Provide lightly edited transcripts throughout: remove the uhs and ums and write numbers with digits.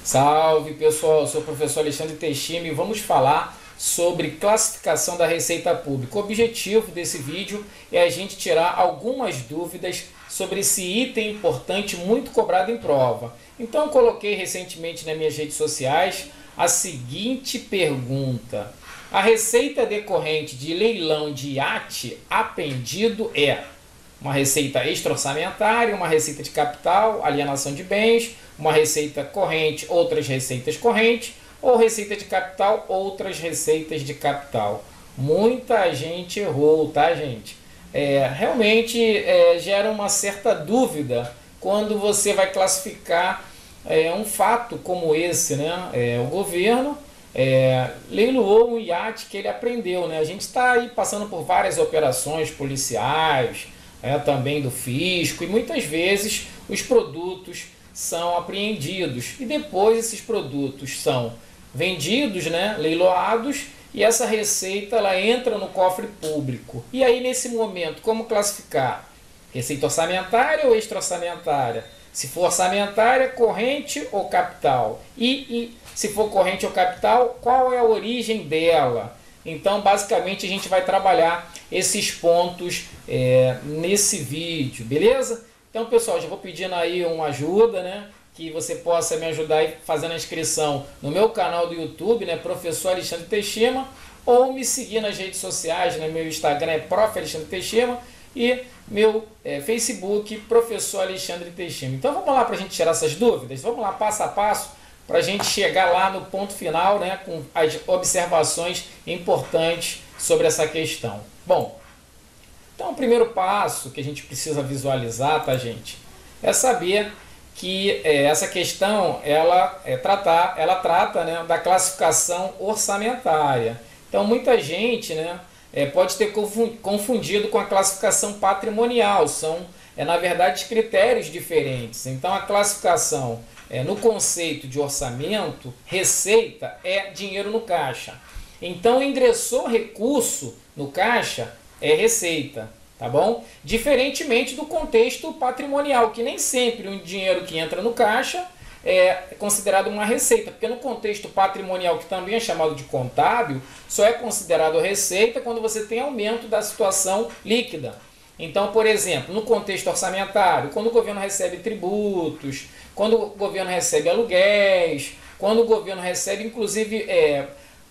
Salve pessoal, eu sou o professor Alexandre Teixeira e vamos falar sobre classificação da Receita Pública. O objetivo desse vídeo é a gente tirar algumas dúvidas sobre esse item importante muito cobrado em prova. Então eu coloquei recentemente nas minhas redes sociais a seguinte pergunta: a receita decorrente de leilão de iate apendido é uma receita extra-orçamentária, uma receita de capital, alienação de bens, uma receita corrente, outras receitas correntes, ou receita de capital, outras receitas de capital. Muita gente errou, tá, gente? Realmente gera uma certa dúvida quando você vai classificar um fato como esse, né? O governo leiloou um iate que ele apreendeu, né? A gente está aí passando por várias operações policiais, também do fisco, e muitas vezes os produtos são apreendidos e depois esses produtos são vendidos, né, leiloados, e essa receita ela entra no cofre público. E aí nesse momento, como classificar? Receita orçamentária ou extra-orçamentária? Se for orçamentária, corrente ou capital? E se for corrente ou capital, qual é a origem dela? Então, basicamente, a gente vai trabalhar esses pontos nesse vídeo, beleza? Então, pessoal, já vou pedindo aí uma ajuda, né? Que você possa me ajudar aí fazendo a inscrição no meu canal do YouTube, né? Professor Alexandre Teixeira, ou me seguir nas redes sociais, né? Meu Instagram é Prof. Alexandre Teixeira e meu Facebook, Professor Alexandre Teixeira. Então, vamos lá para a gente tirar essas dúvidas? Vamos lá, passo a passo, para a gente chegar lá no ponto final, né, com as observações importantes sobre essa questão. Bom, então o primeiro passo que a gente precisa visualizar, tá, gente, é saber que essa questão ela trata, né, da classificação orçamentária. Então muita gente, né, pode ter confundido com a classificação patrimonial. São na verdade critérios diferentes. Então a classificação no conceito de orçamento, receita é dinheiro no caixa. Então, ingressou recurso no caixa, é receita, tá bom? Diferentemente do contexto patrimonial, que nem sempre um dinheiro que entra no caixa é considerado uma receita, porque no contexto patrimonial, que também é chamado de contábil, só é considerado receita quando você tem aumento da situação líquida. Então, por exemplo, no contexto orçamentário, quando o governo recebe tributos, quando o governo recebe aluguéis, quando o governo recebe, inclusive,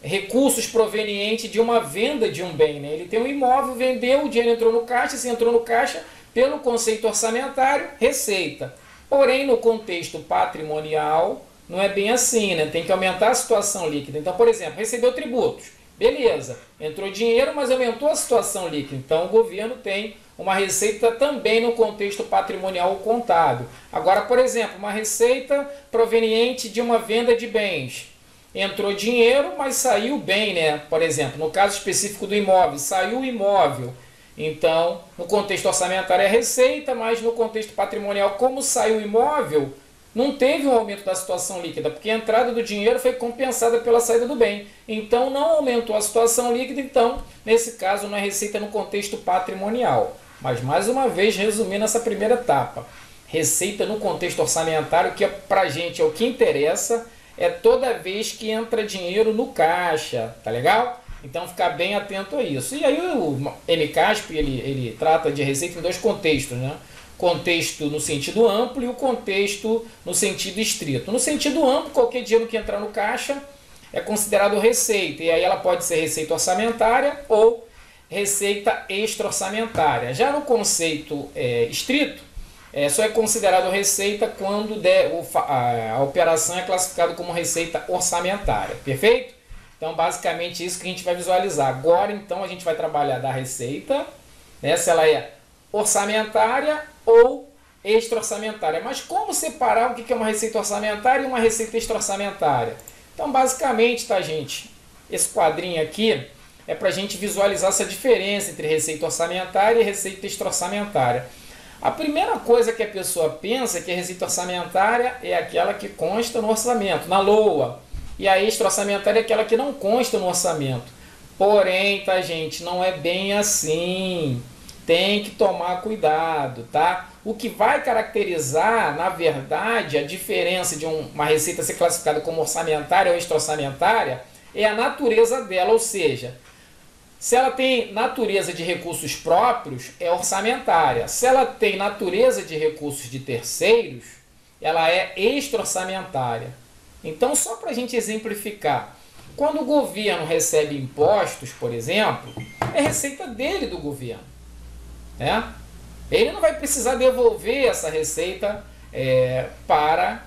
recursos provenientes de uma venda de um bem, né? Ele tem um imóvel, vendeu, o dinheiro entrou no caixa, se entrou no caixa, pelo conceito orçamentário, receita. Porém, no contexto patrimonial, não é bem assim, né? Tem que aumentar a situação líquida. Então, por exemplo, recebeu tributos. Beleza, entrou dinheiro, mas aumentou a situação líquida. Então, o governo tem uma receita também no contexto patrimonial ou contábil. Agora, por exemplo, uma receita proveniente de uma venda de bens. Entrou dinheiro, mas saiu bem, né? Por exemplo, no caso específico do imóvel, saiu o imóvel. Então, no contexto orçamentário é receita, mas no contexto patrimonial, como saiu o imóvel, não teve um aumento da situação líquida, porque a entrada do dinheiro foi compensada pela saída do bem. Então, não aumentou a situação líquida, então, nesse caso, não é receita no contexto patrimonial. Mas, mais uma vez, resumindo essa primeira etapa, receita no contexto orçamentário, que para a gente é o que interessa, é toda vez que entra dinheiro no caixa, tá legal? Então, ficar bem atento a isso. E aí, o MCASP, ele trata de receita em dois contextos, né? Contexto no sentido amplo e o contexto no sentido estrito. No sentido amplo, qualquer dinheiro que entrar no caixa é considerado receita, e aí ela pode ser receita orçamentária ou receita extra-orçamentária. Já no conceito estrito, só é considerado receita quando a operação é classificada como receita orçamentária, perfeito? Então, basicamente, isso que a gente vai visualizar. Agora, então, a gente vai trabalhar da receita, né, se ela é orçamentária ou extra-orçamentária. Mas como separar o que é uma receita orçamentária e uma receita extra-orçamentária? Então, basicamente, tá, gente? Esse quadrinho aqui é para a gente visualizar essa diferença entre receita orçamentária e receita extra-orçamentária. A primeira coisa que a pessoa pensa é que a receita orçamentária é aquela que consta no orçamento, na LOA. E a extra-orçamentária é aquela que não consta no orçamento. Porém, tá, gente, não é bem assim. Tem que tomar cuidado, tá? o que vai caracterizar, na verdade, a diferença de uma receita ser classificada como orçamentária ou extra-orçamentária é a natureza dela, ou seja, se ela tem natureza de recursos próprios, é orçamentária. Se ela tem natureza de recursos de terceiros, ela é extra-orçamentária. Então, só para a gente exemplificar, quando o governo recebe impostos, por exemplo, é receita dele do governo, né? Ele não vai precisar devolver essa receita para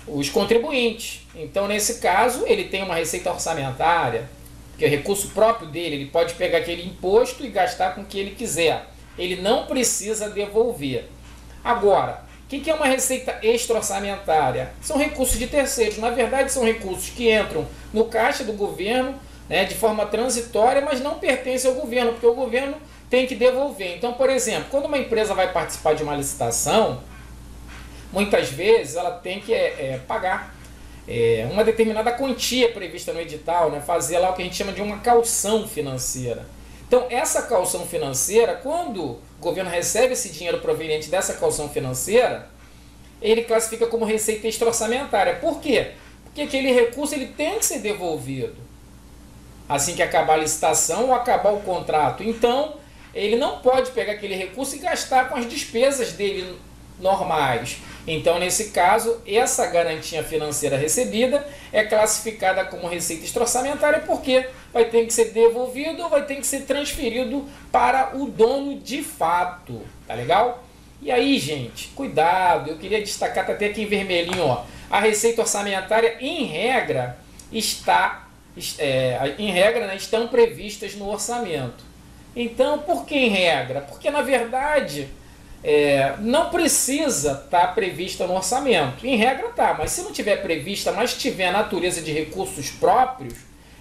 os contribuintes. Então, nesse caso, ele tem uma receita orçamentária, que é recurso próprio dele, ele pode pegar aquele imposto e gastar com o que ele quiser. Ele não precisa devolver. Agora, o que é uma receita extra-orçamentária? São recursos de terceiros. Na verdade, são recursos que entram no caixa do governo, né, de forma transitória, mas não pertencem ao governo, porque o governo tem que devolver. Então, por exemplo, quando uma empresa vai participar de uma licitação, muitas vezes ela tem que pagar uma determinada quantia prevista no edital, né, fazer lá o que a gente chama de uma caução financeira. Então, essa caução financeira, quando o governo recebe esse dinheiro proveniente dessa caução financeira, ele classifica como receita extra-orçamentária. Por quê? Porque aquele recurso ele tem que ser devolvido assim que acabar a licitação ou acabar o contrato. Então, ele não pode pegar aquele recurso e gastar com as despesas dele normais. Então, nesse caso, essa garantia financeira recebida é classificada como receita extra-orçamentária porque vai ter que ser devolvido ou vai ter que ser transferido para o dono de fato. Tá legal? E aí, gente, cuidado, eu queria destacar, tá até aqui em vermelhinho, ó, a receita orçamentária, em regra, né, estão previstas no orçamento. Então, por que em regra? Porque, na verdade, não precisa estar prevista no orçamento. Em regra tá, mas se não tiver prevista, mas tiver a natureza de recursos próprios,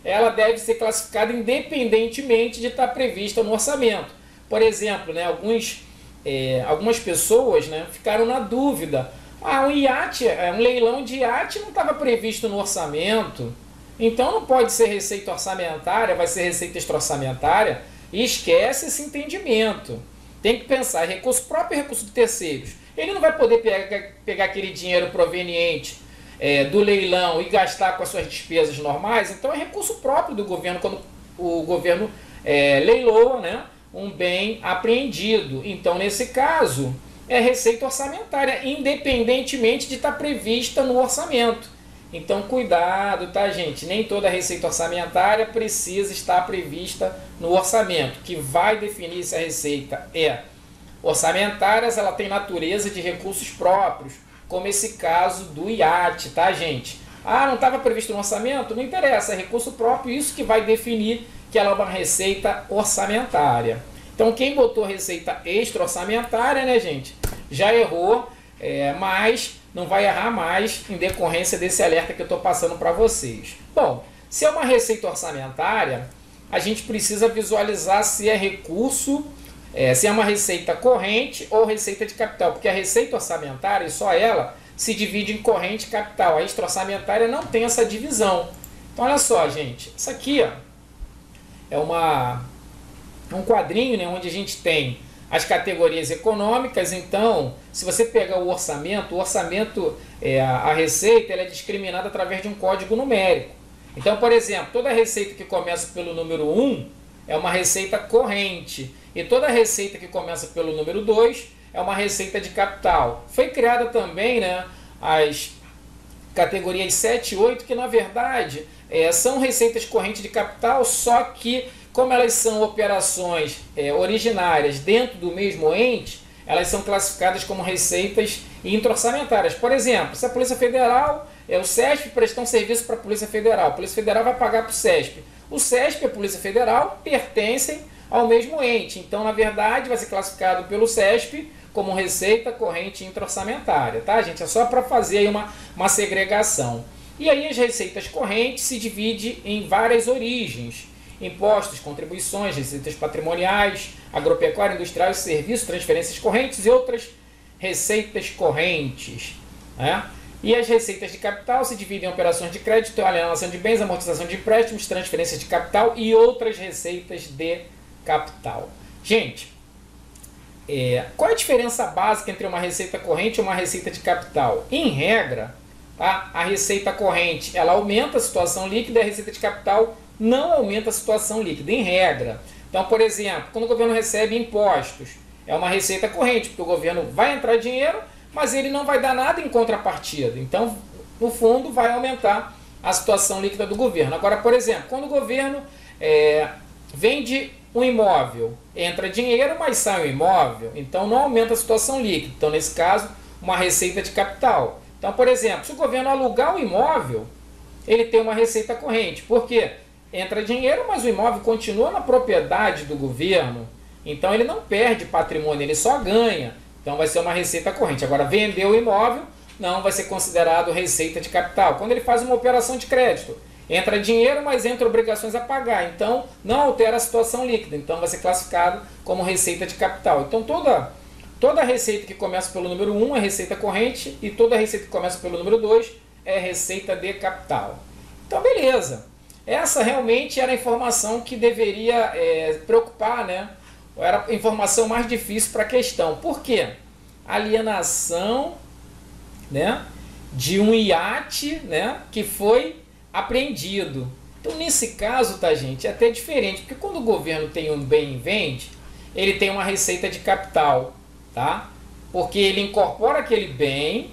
ela deve ser classificada independentemente de estar prevista no orçamento. Por exemplo, né, algumas pessoas, né, ficaram na dúvida. Um leilão de iate não estava previsto no orçamento, então não pode ser receita orçamentária, vai ser receita extra-orçamentária. E esquece esse entendimento. Tem que pensar em recurso próprio e recurso de terceiros. Ele não vai poder pegar aquele dinheiro proveniente do leilão e gastar com as suas despesas normais. Então é recurso próprio do governo quando o governo leiloa, né, um bem apreendido. Então, nesse caso, é receita orçamentária, independentemente de estar prevista no orçamento. Então, cuidado, tá, gente? Nem toda receita orçamentária precisa estar prevista no orçamento. O que vai definir se a receita é orçamentária, ela tem natureza de recursos próprios, como esse caso do iate, tá, gente? Não estava previsto no orçamento? Não interessa, é recurso próprio, isso que vai definir que ela é uma receita orçamentária. Então, quem botou receita extra-orçamentária, né, gente, já errou, mas não vai errar mais em decorrência desse alerta que eu estou passando para vocês. Bom, se é uma receita orçamentária, a gente precisa visualizar se é recurso, se é uma receita corrente ou receita de capital, porque a receita orçamentária, e só ela, se divide em corrente e capital. A extra-orçamentária não tem essa divisão. Então, olha só, gente, isso aqui ó, é um quadrinho, né, onde a gente tem as categorias econômicas. Então, se você pegar o orçamento, a receita ela é discriminada através de um código numérico. Então, por exemplo, toda receita que começa pelo número 1 é uma receita corrente. E toda receita que começa pelo número 2 é uma receita de capital. Foi criada também, né, as categorias 7 e 8, que na verdade são receitas correntes de capital, só que como elas são operações originárias dentro do mesmo ente, elas são classificadas como receitas intra-orçamentárias. Por exemplo, se a Polícia Federal, o CESP prestar um serviço para a Polícia Federal, a Polícia Federal vai pagar para o CESP. O CESP e a Polícia Federal pertencem ao mesmo ente. Então, na verdade, vai ser classificado pelo CESP como receita corrente intra-orçamentária, tá, gente? É só para fazer aí uma segregação. E aí as receitas correntes se dividem em várias origens: impostos, contribuições, receitas patrimoniais, agropecuária, industrial e serviços, transferências correntes e outras receitas correntes, né? E as receitas de capital se dividem em operações de crédito, alienação de bens, amortização de empréstimos, transferências de capital e outras receitas de capital. Gente, qual é a diferença básica entre uma receita corrente e uma receita de capital? Em regra, tá? A receita corrente ela aumenta a situação líquida e a receita de capital não aumenta a situação líquida, em regra. Então, por exemplo, quando o governo recebe impostos, é uma receita corrente, porque o governo vai entrar dinheiro, mas ele não vai dar nada em contrapartida. Então, no fundo, vai aumentar a situação líquida do governo. Agora, por exemplo, quando o governo vende um imóvel, entra dinheiro, mas sai um imóvel, então não aumenta a situação líquida. Então, nesse caso, uma receita de capital. Então, por exemplo, se o governo alugar um imóvel, ele tem uma receita corrente. Por quê? Entra dinheiro, mas o imóvel continua na propriedade do governo, então ele não perde patrimônio, ele só ganha. Então vai ser uma receita corrente. Agora, vender o imóvel não vai ser considerado receita de capital. Quando ele faz uma operação de crédito, entra dinheiro, mas entra obrigações a pagar, então não altera a situação líquida, então vai ser classificado como receita de capital. Então toda receita que começa pelo número 1 é receita corrente e toda receita que começa pelo número 2 é receita de capital. Então beleza. Essa realmente era a informação que deveria preocupar, né? Era a informação mais difícil para a questão. Por quê? Alienação, né, de um iate, né, que foi apreendido. Então, nesse caso, tá, gente, é até diferente, porque quando o governo tem um bem e vende, ele tem uma receita de capital, tá? Porque ele incorpora aquele bem,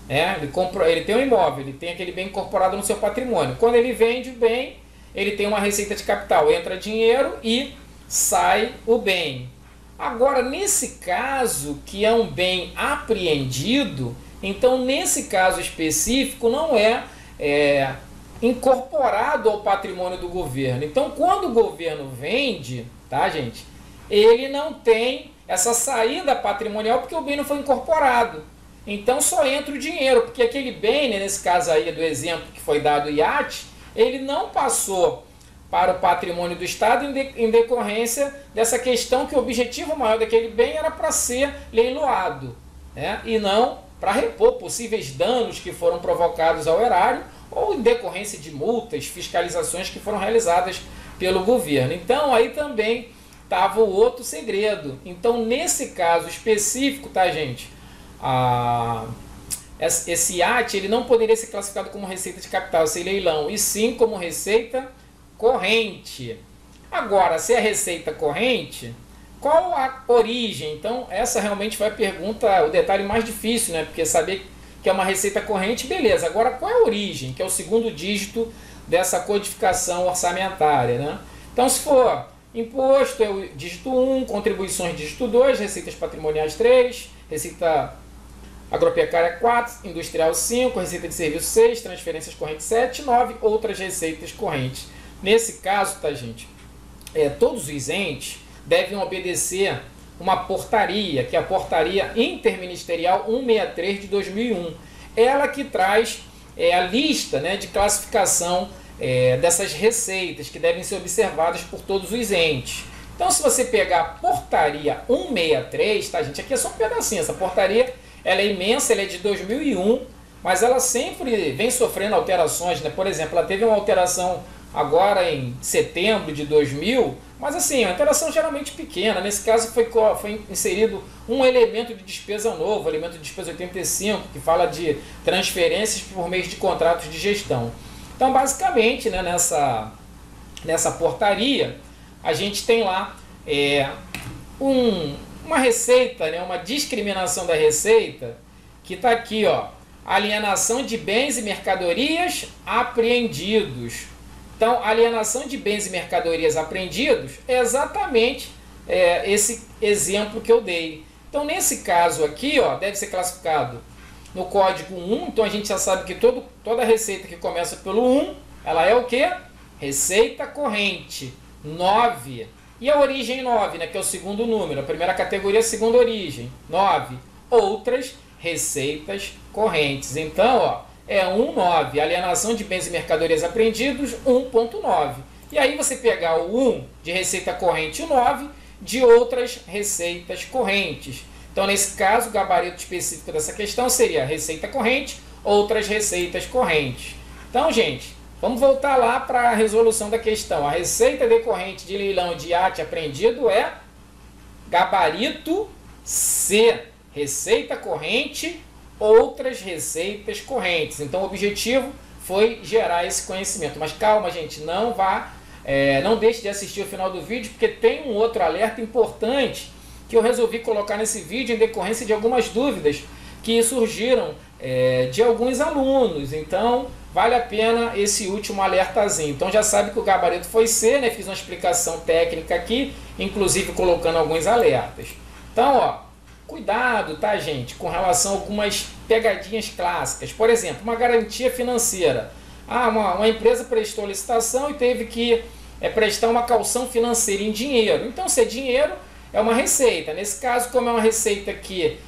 ele tem um imóvel, ele tem aquele bem incorporado no seu patrimônio. Quando ele vende o bem, ele tem uma receita de capital, entra dinheiro e sai o bem. Agora, nesse caso, que é um bem apreendido, então nesse caso específico não é incorporado ao patrimônio do governo. Então, quando o governo vende, tá, gente, ele não tem essa saída patrimonial porque o bem não foi incorporado. Então só entra o dinheiro, porque aquele bem, né, nesse caso aí do exemplo que foi dado, o iate, ele não passou para o patrimônio do Estado em decorrência dessa questão que o objetivo maior daquele bem era para ser leiloado, né, e não para repor possíveis danos que foram provocados ao erário ou em decorrência de multas, fiscalizações que foram realizadas pelo governo. Então aí também estava o outro segredo. Então nesse caso específico, tá, gente, esse iate ele não poderia ser classificado como receita de capital, esse leilão, e sim como receita corrente. Agora, se é receita corrente, qual a origem? Então, essa realmente foi a pergunta, o detalhe mais difícil, né? Porque saber que é uma receita corrente, beleza. Agora, qual é a origem? Que é o segundo dígito dessa codificação orçamentária, né? Então, se for imposto, é o dígito 1, contribuições, dígito 2, receitas patrimoniais 3, receita agropecuária 4, industrial 5, receita de serviço 6, transferências correntes 7, 9, outras receitas correntes. Nesse caso, tá, gente, todos os entes devem obedecer uma portaria, que é a Portaria Interministerial 163 de 2001. Ela que traz a lista, né, de classificação dessas receitas que devem ser observadas por todos os entes. Então, se você pegar a Portaria 163, tá, gente, aqui é só um pedacinho, essa portaria ela é imensa, ela é de 2001, mas ela sempre vem sofrendo alterações, né? Por exemplo, ela teve uma alteração agora em setembro de 2000, mas assim, uma alteração geralmente pequena. Nesse caso foi inserido um elemento de despesa novo, elemento de despesa 85, que fala de transferências por meio de contratos de gestão. Então, basicamente, né, nessa portaria, a gente tem lá uma receita, né, uma discriminação da receita, que está aqui, ó, alienação de bens e mercadorias apreendidos. Então, alienação de bens e mercadorias apreendidos é exatamente esse exemplo que eu dei. Então, nesse caso aqui, ó, deve ser classificado no código 1. Então, a gente já sabe que toda receita que começa pelo 1, ela é o quê? Receita corrente. 9. E a origem 9, né, que é o segundo número. A primeira categoria é a segunda origem. 9. Outras receitas correntes. Então, ó, é 1,9. Alienação de bens e mercadorias apreendidos, 1,9. E aí você pegar o 1 de receita corrente e o 9 de outras receitas correntes. Então, nesse caso, o gabarito específico dessa questão seria receita corrente, outras receitas correntes. Então, gente, vamos voltar lá para a resolução da questão. A receita decorrente de leilão de iate apreendido é Gabarito C, receita corrente, outras receitas correntes. Então o objetivo foi gerar esse conhecimento. Mas calma, gente, não deixe de assistir o final do vídeo, porque tem um outro alerta importante que eu resolvi colocar nesse vídeo em decorrência de algumas dúvidas que surgiram de alguns alunos. Então vale a pena esse último alertazinho. Então já sabe que o gabarito foi C, né? Fiz uma explicação técnica aqui, inclusive colocando alguns alertas. Então, ó, cuidado, tá, gente, com relação a algumas pegadinhas clássicas. Por exemplo, uma garantia financeira. Uma empresa prestou licitação e teve que prestar uma caução financeira em dinheiro. Então, se é dinheiro, é uma receita. Nesse caso, como é uma receita que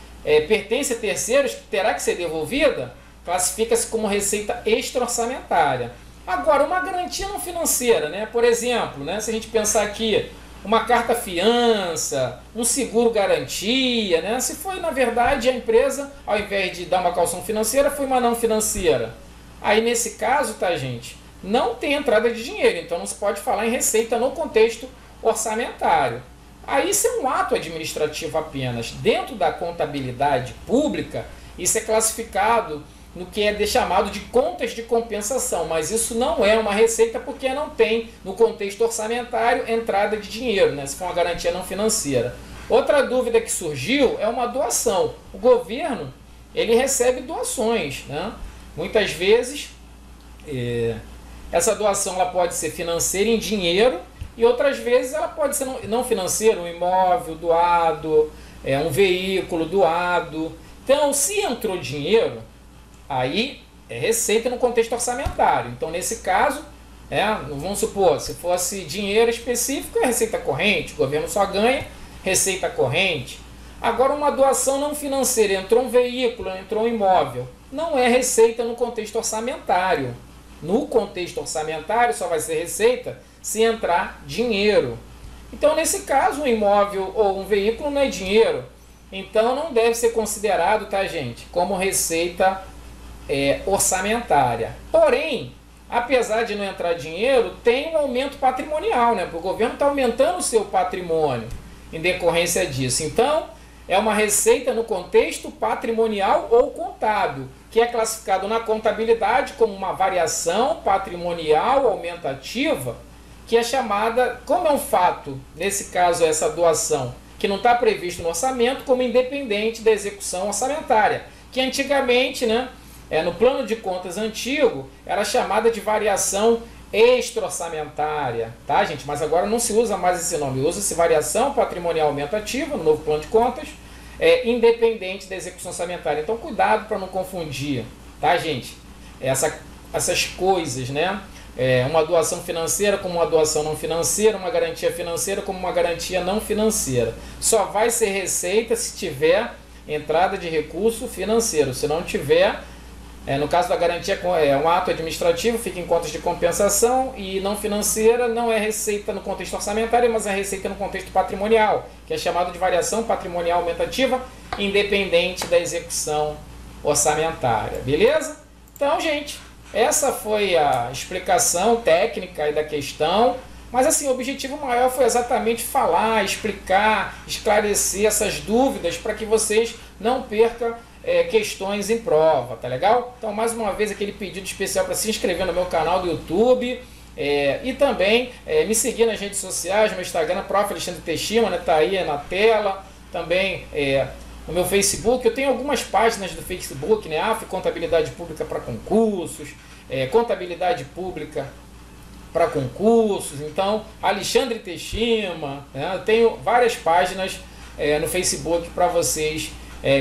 pertence a terceiros, terá que ser devolvida, classifica-se como receita extra-orçamentária. Agora, uma garantia não financeira, né? Por exemplo, né, se a gente pensar aqui, uma carta fiança, um seguro garantia, né? Se foi, na verdade, a empresa, ao invés de dar uma caução financeira, foi uma não financeira. Aí, nesse caso, tá, gente, não tem entrada de dinheiro, então não se pode falar em receita no contexto orçamentário. Aí isso é um ato administrativo apenas. Dentro da contabilidade pública, isso é classificado no que é chamado de contas de compensação, mas isso não é uma receita porque não tem, no contexto orçamentário, entrada de dinheiro, né? Se for uma garantia não financeira. Outra dúvida que surgiu é uma doação. O governo, ele recebe doações, né? Muitas vezes, essa doação ela pode ser financeira em dinheiro e outras vezes ela pode ser não financeira, um imóvel doado, um veículo doado. Então, se entrou dinheiro, aí é receita no contexto orçamentário. Então, nesse caso, vamos supor, se fosse dinheiro específico, é receita corrente, o governo só ganha receita corrente. Agora, uma doação não financeira, entrou um veículo, entrou um imóvel, não é receita no contexto orçamentário. No contexto orçamentário só vai ser receita se entrar dinheiro. Então, nesse caso, um imóvel ou um veículo não é dinheiro. Então, não deve ser considerado, tá, gente, como receita orçamentária. Porém, apesar de não entrar dinheiro, tem um aumento patrimonial, né? Porque o governo está aumentando o seu patrimônio em decorrência disso. Então, é uma receita no contexto patrimonial ou contábil, que é classificado na contabilidade como uma variação patrimonial aumentativa, que é chamada, como é um fato, nesse caso essa doação, que não está previsto no orçamento, como independente da execução orçamentária, que antigamente, né, no plano de contas antigo, era chamada de variação extra-orçamentária, tá, gente? Mas agora não se usa mais esse nome, usa-se variação patrimonial aumentativa no novo plano de contas, independente da execução orçamentária. Então, cuidado para não confundir, tá, gente? Essas coisas, né? Uma doação financeira como uma doação não financeira, uma garantia financeira como uma garantia não financeira. Só vai ser receita se tiver entrada de recurso financeiro. Se não tiver, no caso da garantia, é um ato administrativo, fica em contas de compensação, e não financeira não é receita no contexto orçamentário, mas é receita no contexto patrimonial, que é chamado de variação patrimonial aumentativa, independente da execução orçamentária. Beleza? Então, gente, essa foi a explicação técnica da questão, mas assim, o objetivo maior foi exatamente falar, explicar, esclarecer essas dúvidas para que vocês não percam questões em prova, tá legal? Então, mais uma vez, aquele pedido especial para se inscrever no meu canal do YouTube e também me seguir nas redes sociais, no Instagram, Prof. Alexandre Teshima, né, tá aí na tela, também no meu Facebook. Eu tenho algumas páginas do Facebook, né, Contabilidade Pública para concursos, Contabilidade Pública para concursos, então Alexandre Teshima, né, eu tenho várias páginas no Facebook para vocês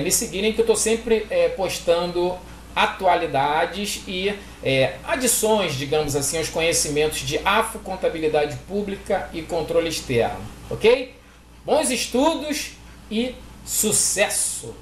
me seguirem, que eu estou sempre postando atualidades e adições, digamos assim, aos conhecimentos de Contabilidade Pública e Controle Externo, ok? Bons estudos e sucesso!